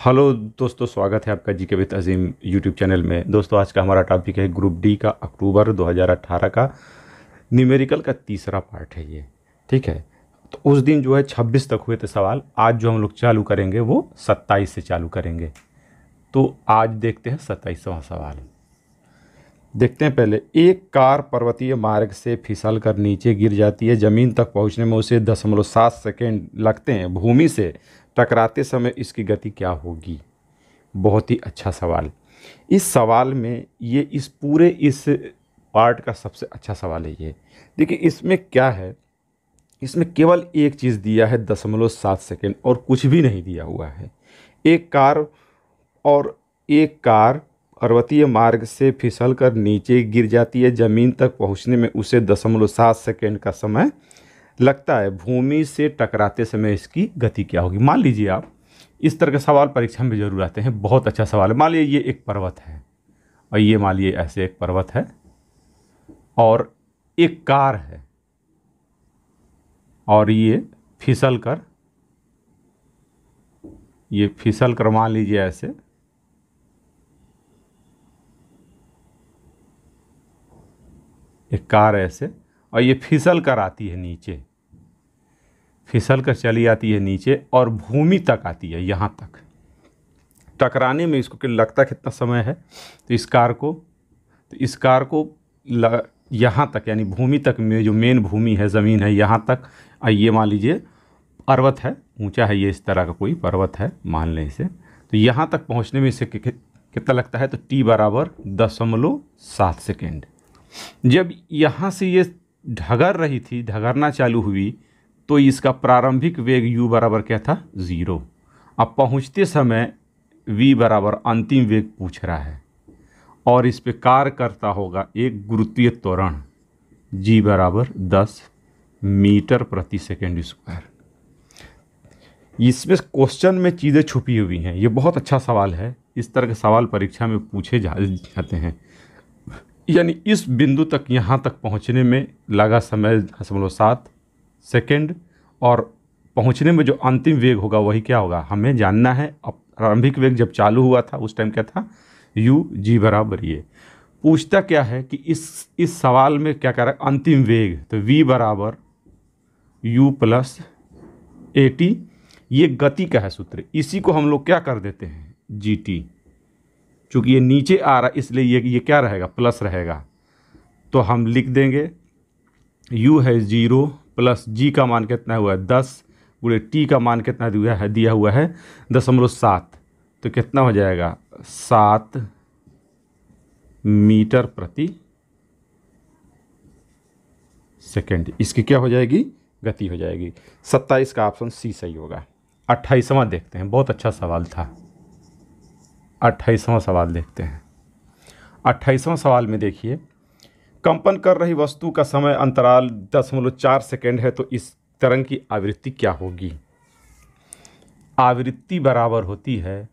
Hello दोस्तों, स्वागत है आपका GK with Azeem YouTube channel में। दोस्तों, आज का हमारा टॉपिक है ग्रुप डी का अक्टूबर 2018 का न्यूमेरिकल का तीसरा पार्ट है ये। ठीक है, तो उस दिन जो है 26 तक हुए थे सवाल। आज जो हम लोग चालू करेंगे वो 27 से चालू करेंगे। तो आज देखते हैं 27वां सवाल। देखते हैं पहले, एक कार पर्वतीय मार्ग से फिसल कर नीचे गिर जाती है। ज़मीन तक पहुंचने में उसे 0.7 सेकेंड लगते हैं। भूमि से टकराते समय इसकी गति क्या होगी? बहुत ही अच्छा सवाल। इस सवाल में ये इस पार्ट का सबसे अच्छा सवाल है ये। देखिए इसमें क्या है, इसमें केवल एक चीज़ दिया है 0.7 सेकेंड और कुछ भी नहीं दिया हुआ है। एक कार पर्वतीय मार्ग से फिसलकर नीचे गिर जाती है। ज़मीन तक पहुंचने में उसे 0.7 सेकेंड का समय लगता है। भूमि से टकराते समय इसकी गति क्या होगी? मान लीजिए आप, इस तरह के सवाल परीक्षा में जरूर आते हैं। बहुत अच्छा सवाल है। मान लीजिए ये एक पर्वत है और ये मान लीजिए ऐसे एक पर्वत है और एक कार है और ये फिसल कर मान लीजिए ऐसे एक कार ऐसे, और ये फिसल कर आती है नीचे, फिसल कर चली आती है नीचे और भूमि तक आती है। यहाँ तक टकराने में इसको लगता कितना समय है? तो इस कार को यहाँ तक, यानी भूमि तक में, जो मेन भूमि है, ज़मीन है, यहाँ तक। ये मान लीजिए पर्वत है, ऊंचा है, ये इस तरह का कोई पर्वत है मान लें इसे। तो यहाँ तक पहुँचने में इसे कितना लगता है? तो t बराबर 0.7 सेकेंड। जब यहाँ से ये ढगर रही थी, ढगरना चालू हुई, तो इसका प्रारंभिक वेग u बराबर क्या था? 0। अब पहुँचते समय v बराबर अंतिम वेग पूछ रहा है और इस पे कार्य करता होगा एक गुरुत्वीय त्वरण g बराबर 10 मीटर प्रति सेकेंड स्क्वायर। इसमें क्वेश्चन में चीज़ें छुपी हुई हैं। ये बहुत अच्छा सवाल है। इस तरह के सवाल परीक्षा में पूछे जाते हैं। यानी इस बिंदु तक, यहाँ तक पहुँचने में लगा समय 0.7 सेकेंड और पहुँचने में जो अंतिम वेग होगा वही क्या होगा हमें जानना है। अब प्रारंभिक वेग जब चालू हुआ था उस टाइम क्या था? u g बराबर ये। पूछता क्या है कि इस सवाल में क्या कह रहा है? अंतिम वेग। तो v बराबर u प्लस at। ये गति का है सूत्र, इसी को हम लोग क्या कर देते हैं? gt। चूँकि ये नीचे आ रहा इसलिए ये क्या रहेगा? प्लस रहेगा। तो हम लिख देंगे u है 0 प्लस g का मान कितना हुआ है? 10 गुणे t का मान कितना दिया हुआ है? 0.7। तो कितना हो जाएगा? 7 मीटर प्रति सेकेंड। इसकी क्या हो जाएगी? गति हो जाएगी। 27 का ऑप्शन सी सही होगा। 28वां देखते हैं। बहुत अच्छा सवाल था। 28वां सवाल देखते हैं। 28वां सवाल में देखिए, कंपन कर रही वस्तु का समय अंतराल 0.4 सेकेंड है, तो इस तरंग की आवृत्ति क्या होगी? आवृत्ति बराबर होती है,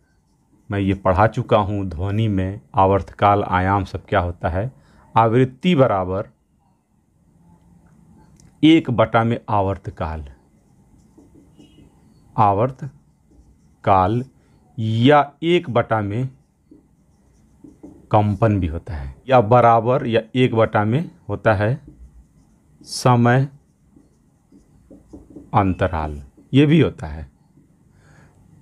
मैं ये पढ़ा चुका हूँ ध्वनि में, आवर्तकाल, आयाम सब क्या होता है। आवृत्ति बराबर 1/में आवर्तकाल, आवर्तकाल या 1/में कंपन भी होता है, या बराबर या 1/में होता है समय अंतराल, ये भी होता है।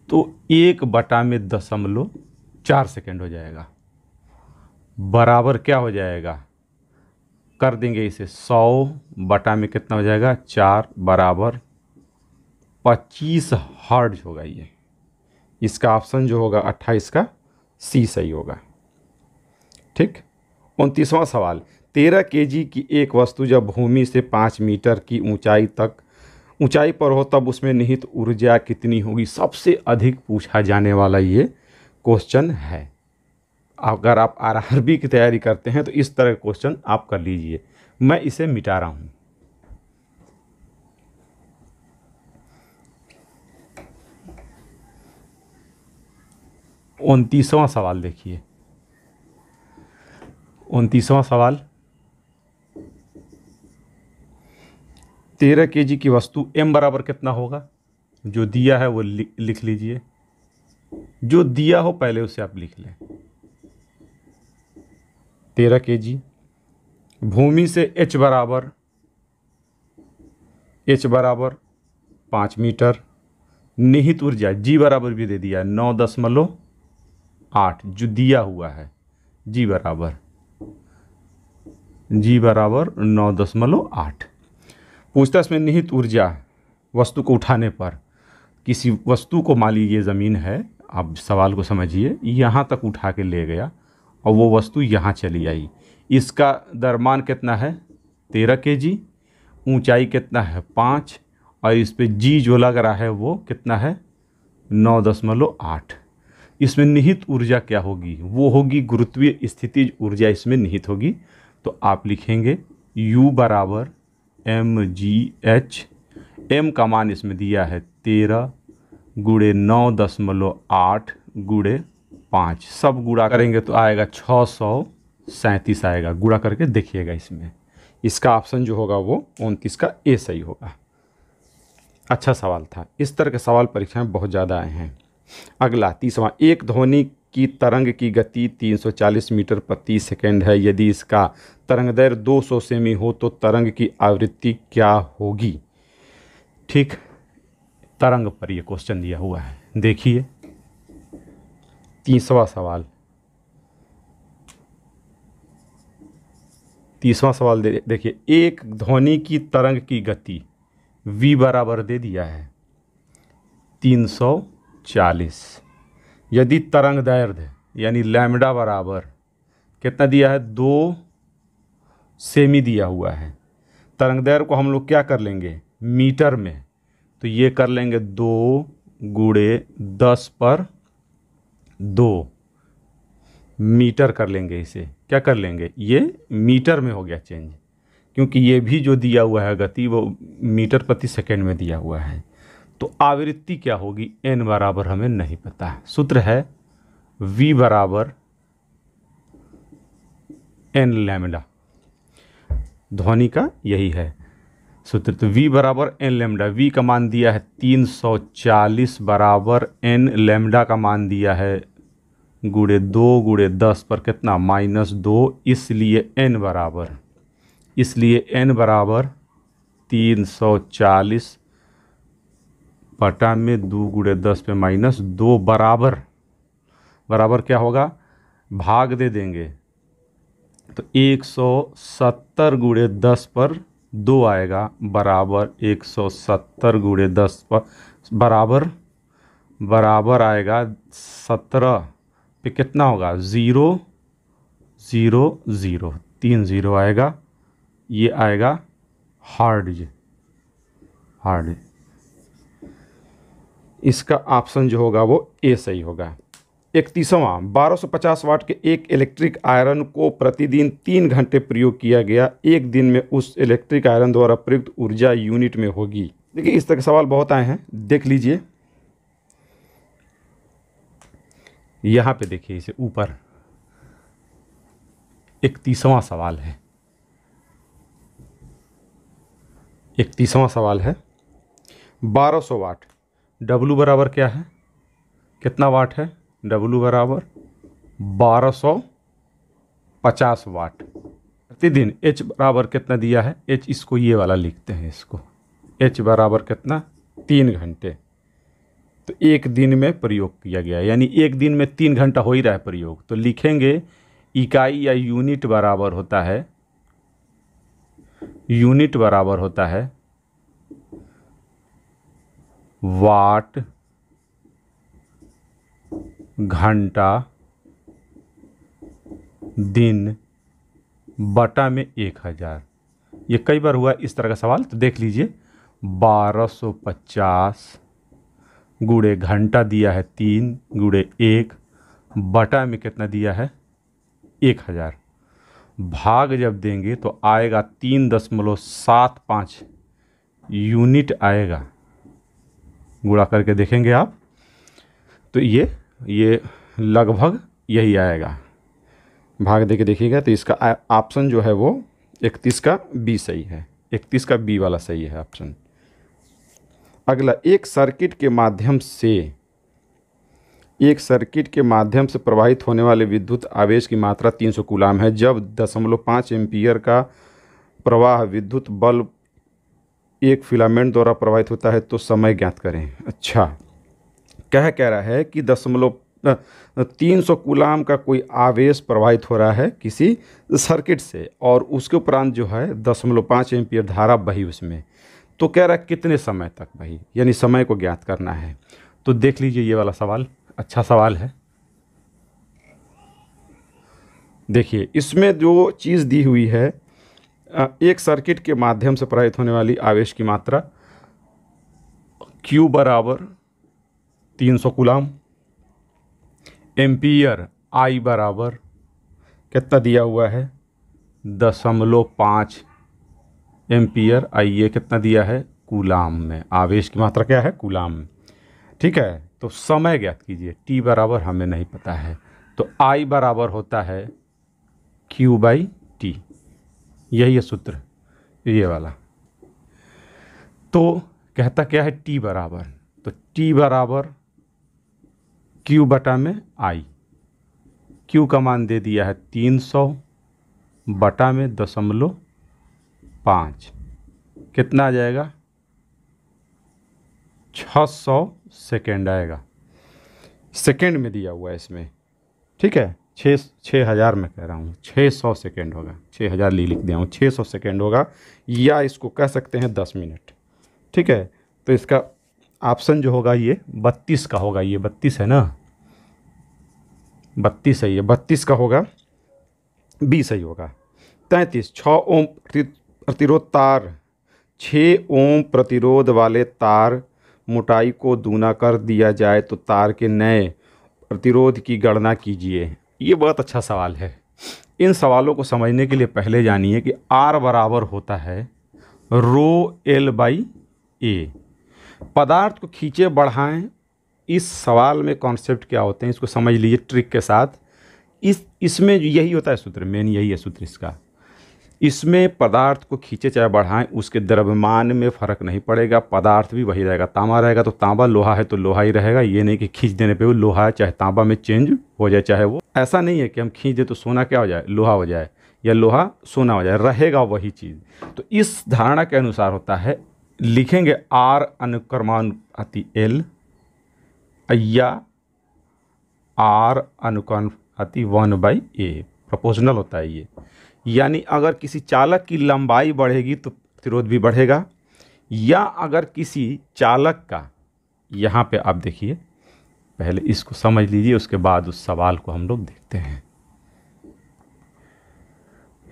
तो 1/में 0.4 सेकेंड हो जाएगा। बराबर क्या हो जाएगा? कर देंगे इसे 100 में कितना हो जाएगा? 4 बराबर 25 हर्ट्ज होगा ये। इसका ऑप्शन जो होगा 28 का सी सही होगा। ठीक। 29वां सवाल, 13 kg की एक वस्तु जब भूमि से 5 मीटर की ऊंचाई पर हो तब उसमें निहित ऊर्जा कितनी होगी? सबसे अधिक पूछा जाने वाला ये क्वेश्चन है। अगर आप आरआरबी की तैयारी करते हैं तो इस तरह का क्वेश्चन आप कर लीजिए। मैं इसे मिटा रहा हूं। उनतीसवां सवाल देखिए। 29वां सवाल, 13 kg की वस्तु m बराबर कितना होगा? जो दिया है वो लिख लीजिए। जो दिया हो पहले उसे आप लिख लें। 13 kg। भूमि से h बराबर 5 मीटर। निहित ऊर्जा G बराबर भी दे दिया है 9.8 जो दिया हुआ है। G बराबर 9.8। पूछता इसमें निहित ऊर्जा वस्तु को उठाने पर, किसी वस्तु को मान लीजिए ज़मीन है, आप सवाल को समझिए, यहाँ तक उठा के ले गया और वो वस्तु यहाँ चली आई। इसका द्रव्यमान कितना है 13 kg, ऊंचाई कितना है 5, और इस पे जी जो लग रहा है वो कितना है 9.8। इसमें निहित ऊर्जा क्या होगी, वो होगी गुरुत्वीय स्थितिज ऊर्जा इसमें निहित होगी। तो आप लिखेंगे U बराबर mgh। m का मान इसमें दिया है 13 गुणे 9.8 गुणे 5, सब गुणा करेंगे तो आएगा 637 आएगा। गुणा करके देखिएगा इसमें, इसका ऑप्शन जो होगा वो 29 का ए सही होगा। अच्छा सवाल था। इस तरह के सवाल परीक्षा में बहुत ज़्यादा आए हैं। अगला 30वां, एक ध्वनि की तरंग की गति 340 मीटर प्रति सेकंड है। यदि इसका तरंगदैर्घ्य 200 सेमी हो तो तरंग की आवृत्ति क्या होगी। ठीक, तरंग पर ये क्वेश्चन दिया हुआ है। देखिए 30वां सवाल, 30वां सवाल देखिए, एक ध्वनि की तरंग की गति v बराबर दे दिया है 340। यदि तरंगदैर्घ्य यानी लैम्डा बराबर कितना दिया है 2 सेमी दिया हुआ है। तरंगदैर्घ्य को हम लोग क्या कर लेंगे मीटर में, तो ये कर लेंगे 2 गुणे 10/2 मीटर कर लेंगे। इसे क्या कर लेंगे, ये मीटर में हो गया चेंज, क्योंकि ये भी जो दिया हुआ है गति वो मीटर प्रति सेकंड में दिया हुआ है। तो आवृत्ति क्या होगी n बराबर हमें नहीं पता है। सूत्र है v बराबर n लैम्डा, ध्वनि का यही है सूत्र। तो v बराबर n लैम्डा, v का मान दिया है 340 बराबर n लैम्डा का मान दिया है गुणे 2 गुणे 10 पर कितना -2, इसलिए n बराबर 340 बटा में 2 गुणे 10 पे -2 बराबर क्या होगा, भाग दे देंगे तो 170 गुणे 10 पर 2 आएगा, बराबर 170 गुणे 10 पर बराबर आएगा 17 पे कितना होगा 0 0 0, 3 0 आएगा। ये आएगा हार्ड। इसका ऑप्शन जो होगा वो ए सही होगा। 31वां, 1250 वाट के एक इलेक्ट्रिक आयरन को प्रतिदिन 3 घंटे प्रयोग किया गया, एक दिन में उस इलेक्ट्रिक आयरन द्वारा प्रयुक्त ऊर्जा यूनिट में होगी। देखिए इस तरह के सवाल बहुत आए हैं, देख लीजिए। यहाँ पे देखिए इसे ऊपर 31वां सवाल है। 31वां सवाल है 1200 वाट, W बराबर क्या है, कितना वाट है, W बराबर 1250 वाट। प्रतिदिन H बराबर कितना दिया है, H इसको ये वाला लिखते हैं, इसको H बराबर कितना 3 घंटे। तो एक दिन में प्रयोग किया गया, यानी एक दिन में 3 घंटा हो ही रहा है प्रयोग। तो लिखेंगे इकाई या यूनिट बराबर होता है वाट घंटा दिन बटा में 1000। ये कई बार हुआ इस तरह का सवाल, तो देख लीजिए 1250 गुणे घंटा दिया है 3 गुणे 1 बटा में कितना दिया है 1000। भाग जब देंगे तो आएगा 3.75 यूनिट आएगा। गुणा करके देखेंगे आप तो ये लगभग यही आएगा। भाग दे के देखिएगा तो इसका ऑप्शन जो है वो 31 का बी सही है, 31 का बी वाला सही है ऑप्शन। अगला, एक सर्किट के माध्यम से एक सर्किट के माध्यम से प्रवाहित होने वाले विद्युत आवेश की मात्रा 300 कूलाम है। जब 0.5 एम्पीयर का प्रवाह विद्युत बल्ब एक फिलामेंट द्वारा प्रवाहित होता है तो समय ज्ञात करें। अच्छा, कह रहा है कि 300 कूलाम का कोई आवेश प्रवाहित हो रहा है किसी सर्किट से और उसके उपरांत जो है 0.5 एम्पीयर धारा बही उसमें, तो कह रहा है कितने समय तक बही, यानी समय को ज्ञात करना है। तो देख लीजिए ये वाला सवाल, अच्छा सवाल है। देखिए इसमें जो चीज़ दी हुई है, एक सर्किट के माध्यम से प्रवाहित होने वाली आवेश की मात्रा Q बराबर 300 कूलाम, एम्पियर I बराबर कितना दिया हुआ है 0.5 एम्पियर, ये कितना दिया है कूलाम में, आवेश की मात्रा क्या है कूलाम में। ठीक है, तो समय ज्ञात कीजिए। T बराबर हमें नहीं पता है, तो I बराबर होता है Q/T, यही है सूत्र ये वाला। तो कहता क्या है T बराबर, तो T बराबर Q बटा में I, Q का मान दे दिया है 300 बटा में 0.5, कितना आ जाएगा 600 सेकेंड आएगा, सेकेंड में दिया हुआ है इसमें। ठीक है, 6000 में कह रहा हूँ, 600 सेकेंड होगा, 6000 लिख दिया हूँ, 600 सेकेंड होगा, या इसको कह सकते हैं 10 मिनट। ठीक है, तो इसका ऑप्शन जो होगा ये 32 का होगा, ये 32 है ना, 32 है, ये 32 का होगा, 20 सही होगा। 33, 6 ओम प्रतिरोध तार, 6 ओम प्रतिरोध वाले तार मोटाई को दूना कर दिया जाए तो तार के नए प्रतिरोध की गणना कीजिए। ये बहुत अच्छा सवाल है। इन सवालों को समझने के लिए पहले जानिए कि R बराबर होता है ρL/A। पदार्थ को खींचे बढ़ाएं, इस सवाल में कॉन्सेप्ट क्या होते हैं इसको समझ लीजिए ट्रिक के साथ। इसमें यही होता है सूत्र, मेन यही है सूत्र इसका। इसमें पदार्थ को खींचे चाहे बढ़ाएं, उसके द्रव्यमान में फ़र्क नहीं पड़ेगा, पदार्थ भी वही रहेगा। तांबा रहेगा तो तांबा, लोहा है तो लोहा ही रहेगा। ये नहीं कि खींच देने पे वो लोहा चाहे तांबा में चेंज हो जाए, चाहे वो ऐसा नहीं है कि हम खींच दे तो सोना क्या हो जाए, लोहा हो जाए, या लोहा सोना हो जाए, रहेगा वही चीज़। तो इस धारणा के अनुसार होता है, लिखेंगे R अनुक्रमानुपाती L या R अनुक्रमानुपाती 1/A, प्रोपोर्शनल होता है ये। यानी अगर किसी चालक की लंबाई बढ़ेगी तो प्रतिरोध भी बढ़ेगा, या अगर किसी चालक का, यहाँ पे आप देखिए, पहले इसको समझ लीजिए उसके बाद उस सवाल को हम लोग देखते हैं।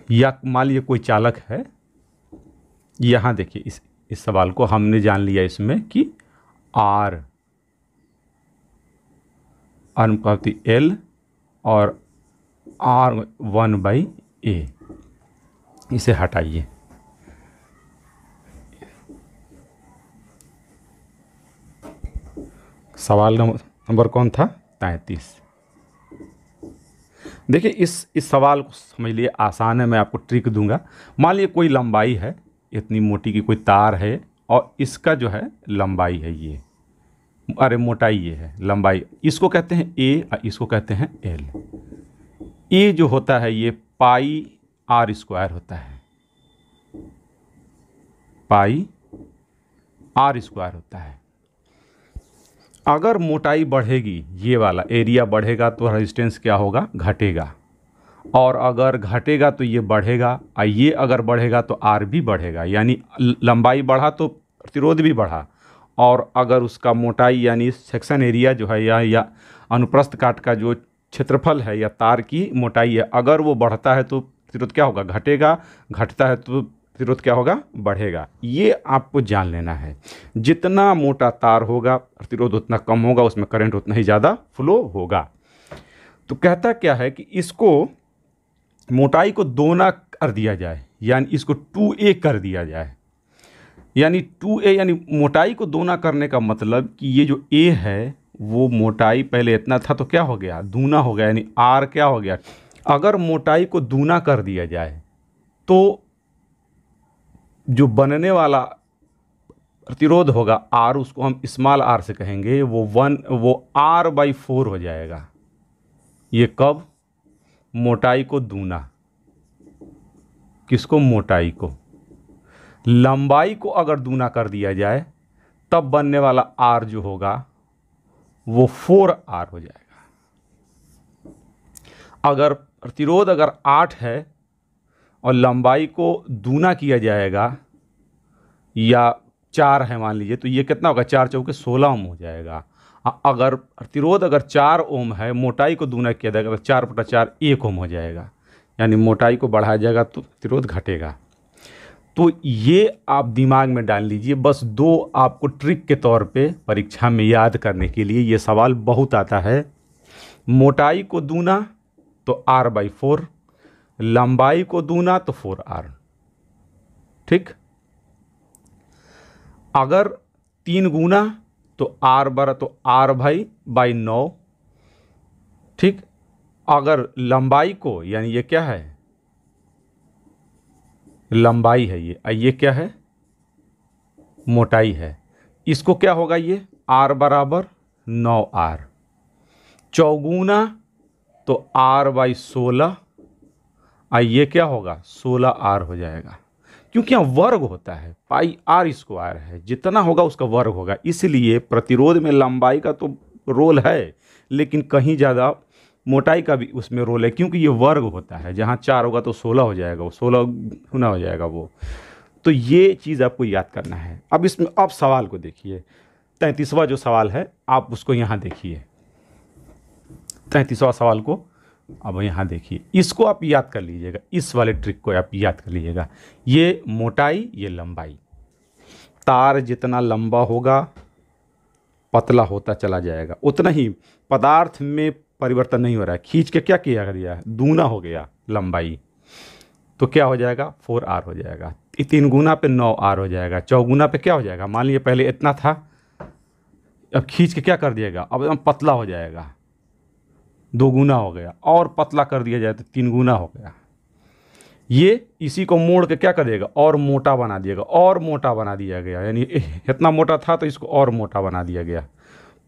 या मान लीजिए कोई चालक है, यहाँ देखिए इस सवाल को हमने जान लिया इसमें कि R अनुपाती L और R 1/A, इसे हटाइए। सवाल नंबर कौन था 33। देखिए इस सवाल को समझ लिए, आसान है, मैं आपको ट्रिक दूंगा। मान लीजिए कोई लंबाई है, इतनी मोटी की कोई तार है, और इसका जो है लंबाई है ये, अरे मोटाई ये है, लंबाई, इसको कहते हैं A और इसको कहते हैं L। A जो होता है ये πr² होता है, πr² होता है। अगर मोटाई बढ़ेगी, ये वाला एरिया बढ़ेगा तो रेजिस्टेंस क्या होगा, घटेगा, और अगर घटेगा तो ये बढ़ेगा, और ये अगर बढ़ेगा तो R भी बढ़ेगा। यानी लंबाई बढ़ा तो प्रतिरोध भी बढ़ा, और अगर उसका मोटाई यानी सेक्शन एरिया जो है या अनुप्रस्थ काट का जो क्षेत्रफल है या तार की मोटाई है, अगर वो बढ़ता है तो प्रतिरोध क्या होगा, घटेगा, घटता है तो प्रतिरोध क्या होगा, बढ़ेगा। ये आपको जान लेना है। जितना मोटा तार होगा प्रतिरोध उतना कम होगा, उसमें करंट उतना ही ज़्यादा फ्लो होगा। तो कहता क्या है कि इसको मोटाई को दोना कर दिया जाए, यानी इसको 2A कर दिया जाए। यानी 2A यानी मोटाई को दोना करने का मतलब कि ये जो A है वो मोटाई पहले इतना था तो क्या हो गया, दूना हो गया, यानी R क्या हो गया। अगर मोटाई को दूना कर दिया जाए तो जो बनने वाला प्रतिरोध होगा आर, उसको हम स्मॉल आर से कहेंगे, वो R/4 हो जाएगा। ये कब? मोटाई को दूना। किसको? मोटाई को। लंबाई को अगर दूना कर दिया जाए तब बनने वाला आर जो होगा वो 4R हो जाएगा। अगर प्रतिरोध अगर 8 है और लंबाई को दूना किया जाएगा, या 4 है मान लीजिए, तो ये कितना होगा? 4 चौके 16 ओम हो जाएगा। अगर प्रतिरोध अगर 4 ओम है, मोटाई को दूना किया जाएगा तो 4/4 1 ओम हो जाएगा, यानी मोटाई को बढ़ाया जाएगा तो प्रतिरोध घटेगा। तो ये आप दिमाग में डाल लीजिए, बस 2 आपको ट्रिक के तौर पे परीक्षा में याद करने के लिए। ये सवाल बहुत आता है। मोटाई को दूना तो R/4, लंबाई को दूना तो 4R। ठीक। अगर 3 गुना तो R/9। ठीक। अगर लंबाई को, यानी ये क्या है? लंबाई है ये क्या है? मोटाई है। इसको क्या होगा? ये R/9R। चौगुना तो R/16, ये क्या होगा? 16R हो जाएगा, क्योंकि यहाँ वर्ग होता है, πr² है, जितना होगा उसका वर्ग होगा। इसलिए प्रतिरोध में लंबाई का तो रोल है, लेकिन कहीं ज़्यादा मोटाई का भी उसमें रोल है, क्योंकि ये वर्ग होता है। जहाँ 4 होगा तो 16 हो जाएगा, वो 16 गुना हो जाएगा वो। तो ये चीज़ आपको याद करना है। अब इसमें अब सवाल को देखिए, 33वां जो सवाल है आप उसको यहाँ देखिए। 33वां सवाल को अब यहाँ देखिए, इसको आप याद कर लीजिएगा, इस वाले ट्रिक को आप याद कर लीजिएगा। ये मोटाई, ये लंबाई। तार जितना लंबा होगा पतला होता चला जाएगा, उतना ही पदार्थ में परिवर्तन नहीं हो रहा है। खींच के क्या किया गया है? दूना हो गया लंबाई, तो क्या हो जाएगा? 4R हो जाएगा। 3 गुना पे 9R हो जाएगा। चौगुना पे क्या हो जाएगा? मान लीजिए पहले इतना था, अब खींच के क्या कर दिएगा? अब एकदम पतला हो जाएगा, 2 गुना हो गया। और पतला कर दिया जाए तो 3 गुना हो गया। ये इसी को मोड़ के क्या कर देगा? और मोटा बना दिएगा, और मोटा बना दिया गया, यानी इतना मोटा था तो इसको और मोटा बना दिया गया।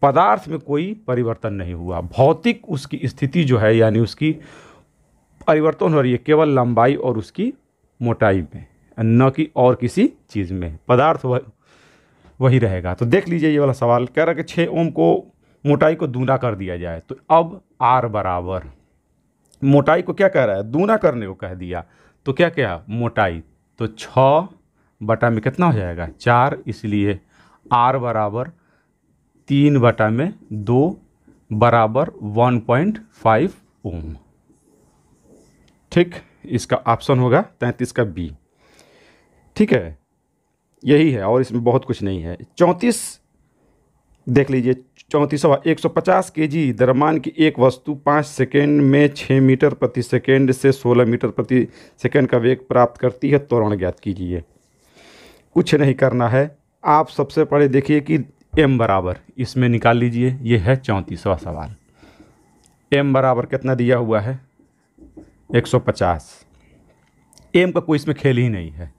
पदार्थ में कोई परिवर्तन नहीं हुआ, भौतिक उसकी स्थिति जो है, यानी उसकी परिवर्तन हो रही है केवल लंबाई और उसकी मोटाई में, न कि और किसी चीज़ में। पदार्थ वही रहेगा। तो देख लीजिए ये वाला सवाल कह रहा है कि 6 ओम को मोटाई को दूना कर दिया जाए, तो अब R बराबर मोटाई को क्या कह रहा है? दूना करने को कह दिया, तो क्या क्या? मोटाई, तो 6 बटा में कितना हो जाएगा? 4, इसलिए R बराबर 3/2 बराबर 1.5 ओम। ठीक, इसका ऑप्शन होगा 33 का बी। ठीक है, यही है और इसमें बहुत कुछ नहीं है। 34 देख लीजिए, 34वां। 150 kg द्रव्यमान की एक वस्तु 5 सेकेंड में 6 मीटर प्रति सेकेंड से 16 मीटर प्रति सेकेंड का वेग प्राप्त करती है, त्वरण ज्ञात कीजिए। कुछ नहीं करना है, आप सबसे पहले देखिए कि m बराबर इसमें निकाल लीजिए। ये है 34वां सवाल। m बराबर कितना दिया हुआ है? 150। m का कोई इसमें खेल ही नहीं है।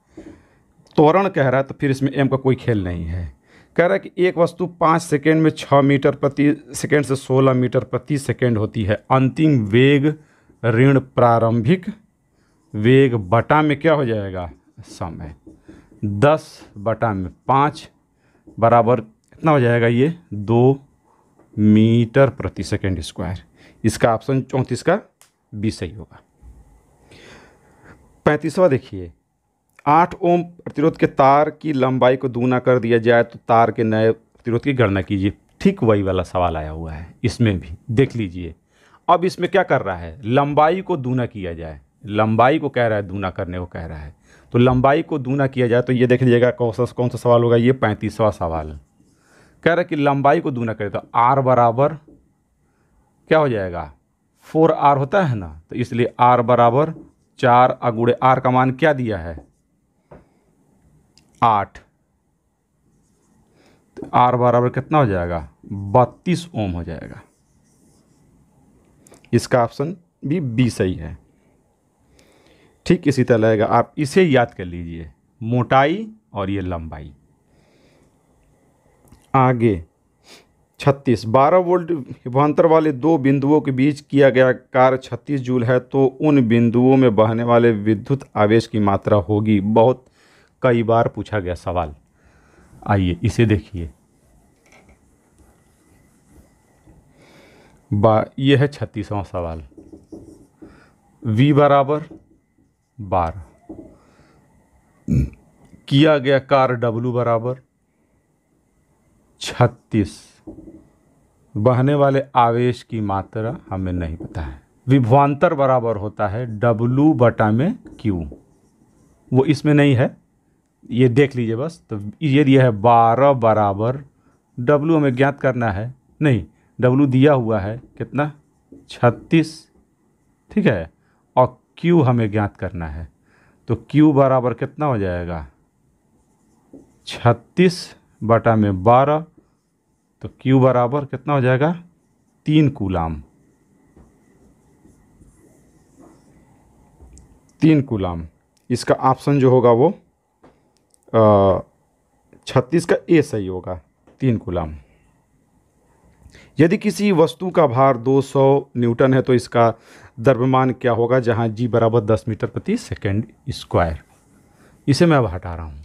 त्वरण कह रहा है तो फिर इसमें m का कोई खेल नहीं है। कह रहा है कि एक वस्तु 5 सेकेंड में 6 मीटर प्रति सेकेंड से 16 मीटर प्रति सेकेंड होती है। अंतिम वेग ऋण प्रारंभिक वेग बटा में क्या हो जाएगा? समय। 10/5 बराबर कितना हो जाएगा? ये 2 मीटर प्रति सेकेंड स्क्वायर। इसका ऑप्शन 34 का बी सही होगा। 35वां देखिए, 8 ओम प्रतिरोध के तार की लंबाई को दूना कर दिया जाए तो तार के नए प्रतिरोध की गणना कीजिए। ठीक वही वाला सवाल आया हुआ है इसमें भी, देख लीजिए। अब इसमें क्या कर रहा है? लंबाई को दूना किया जाए, लंबाई को कह रहा है, दूना करने को कह रहा है। तो लंबाई को दूना किया जाए तो ये देख लीजिएगा कौन सा सवाल होगा? ये 35वां सवाल। कह रहा है कि लंबाई को दूना करें तो R बराबर क्या हो जाएगा? 4R होता है ना, तो इसलिए R बराबर 4 × R का मान क्या दिया है? 8। तो R बराबर कितना हो जाएगा? 32 ओम हो जाएगा। इसका ऑप्शन भी बी सही है। ठीक इसी तरह लगेगा, आप इसे याद कर लीजिए, मोटाई और ये लंबाई। आगे 36 12 वोल्ट विभवांतर वाले दो बिंदुओं के बीच किया गया कार्य 36 जूल है, तो उन बिंदुओं में बहने वाले विद्युत आवेश की मात्रा होगी। बहुत कई बार पूछा गया सवाल। आइए इसे देखिए। ये है 36वां सवाल। V बराबर 12, किया गया कार्य W बराबर 36, बहने वाले आवेश की मात्रा हमें नहीं पता है। विभवांतर बराबर होता है W बटा में Q, वो इसमें नहीं है, ये देख लीजिए बस। तो ये दिया है 12 बराबर W हमें ज्ञात करना है, नहीं W दिया हुआ है कितना 36, ठीक है, और Q हमें ज्ञात करना है। तो Q बराबर कितना हो जाएगा 36 बटा में 12, तो Q बराबर कितना हो जाएगा 3 कूलाम। 3 कूलाम इसका ऑप्शन जो होगा वो 36 का ए सही होगा, 3 कूलाम। यदि किसी वस्तु का भार 200 न्यूटन है तो इसका द्रव्यमान क्या होगा, जहां G बराबर 10 मीटर प्रति सेकेंड स्क्वायर। इसे मैं अब हटा रहा हूं,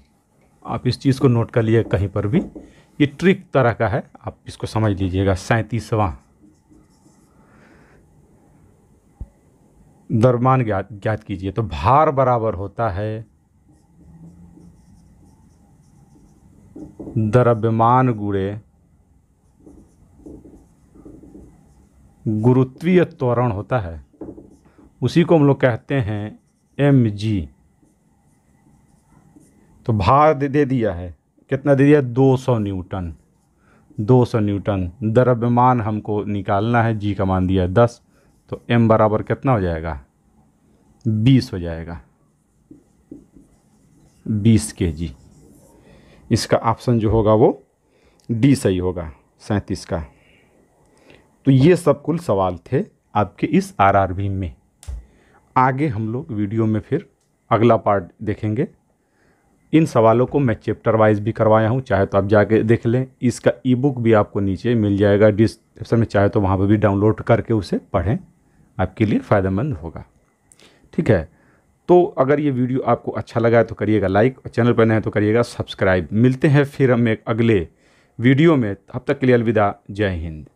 आप इस चीज़ को नोट कर लिए कहीं पर भी, ये ट्रिक तरह का है, आप इसको समझ लीजिएगा। 37वां द्रव्यमान ज्ञात कीजिए। तो भार बराबर होता है द्रव्यमान गुणे गुरुत्वीय त्वरण होता है, उसी को हम लोग कहते हैं mg। तो भार दे दिया है, कितना दे दिया 200 न्यूटन। 200 न्यूटन द्रव्यमान हमको निकालना है, g का मान दिया है 10, तो m बराबर कितना हो जाएगा 20 हो जाएगा, 20 kg। इसका ऑप्शन जो होगा वो डी सही होगा 37 का। तो ये सब कुल सवाल थे आपके इस आरआरबी में। आगे हम लोग वीडियो में फिर अगला पार्ट देखेंगे। इन सवालों को मैं चैप्टर वाइज भी करवाया हूँ, चाहे तो आप जाके देख लें। इसका ई बुक भी आपको नीचे मिल जाएगा डिस्क्रिप्शन में, चाहे तो वहाँ पर भी डाउनलोड करके उसे पढ़ें, आपके लिए फ़ायदेमंद होगा। ठीक है, तो अगर ये वीडियो आपको अच्छा लगा है तो करिएगा लाइक, और चैनल पर नए हैं तो करिएगा सब्सक्राइब। मिलते हैं फिर हम एक अगले वीडियो में, तब तक के लिए अलविदा, जय हिंद।